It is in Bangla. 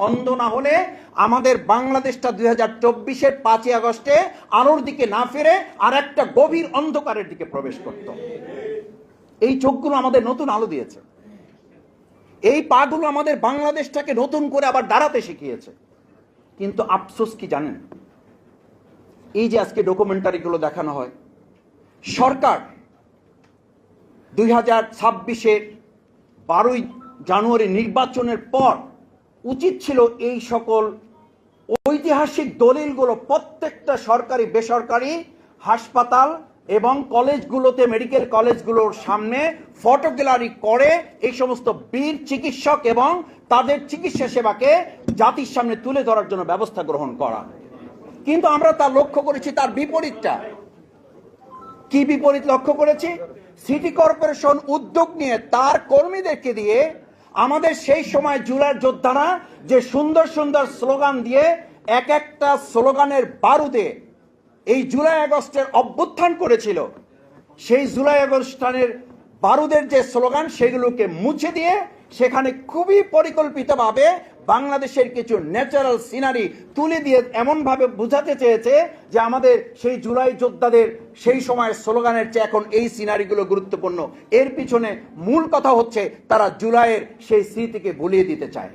অন্ধ না হলে আমাদের বাংলাদেশটা 2024-এর 5ই আগস্টে আলোর দিকে না ফিরে আর একটা গভীর অন্ধকারের দিকে প্রবেশ করত। এই চোখগুলো আমাদের নতুন আলো দিয়েছে, এই পাগুলো আমাদের বাংলাদেশটাকে নতুন করে আবার দাঁড়াতে শিখিয়েছে। কিন্তু আফসোস কি জানেন, এই যে আজকে ডকুমেন্টারিগুলো দেখানো হয়, সরকার 2026-এর 12ই জানুয়ারি নির্বাচনের পর উচিত ছিল এই সকল ঐতিহাসিক দলিলগুলো প্রত্যেকটা সরকারি বেসরকারি হাসপাতাল এবং কলেজগুলোতে, মেডিকেল কলেজগুলোর সামনে ফটো গ্যালারি করে এই সমস্ত বীর চিকিৎসক এবং তাদের চিকিৎসা সেবাকে জাতির সামনে তুলে ধরার জন্য ব্যবস্থা গ্রহণ করা। কিন্তু আমরা তা লক্ষ্য করেছি তার বিপরীতটা। কি বিপরীত লক্ষ্য করেছি? সিটি কর্পোরেশন উদ্যোগ নিয়ে তার কর্মীদেরকে দিয়ে আমাদের সেই সময় জুলাই যোদ্ধারা যে সুন্দর সুন্দর স্লোগান দিয়ে এক একটা স্লোগানের বারুদে এই জুলাই আগস্টের অভ্যুত্থান করেছিল, সেই জুলাই আগস্টের বারুদের যে স্লোগান সেগুলোকে মুছে দিয়ে সেখানে খুবই পরিকল্পিতভাবে বাংলাদেশের কিছু ন্যাচারাল সিনারি তুলে দিয়ে এমনভাবে বোঝাতে চেয়েছে যে আমাদের সেই জুলাই যোদ্ধাদের সেই সময়ের স্লোগানের চেয়ে এখন এই সিনারিগুলো গুরুত্বপূর্ণ। এর পিছনে মূল কথা হচ্ছে তারা জুলাইয়ের সেই স্মৃতিকে ভুলিয়ে দিতে চায়।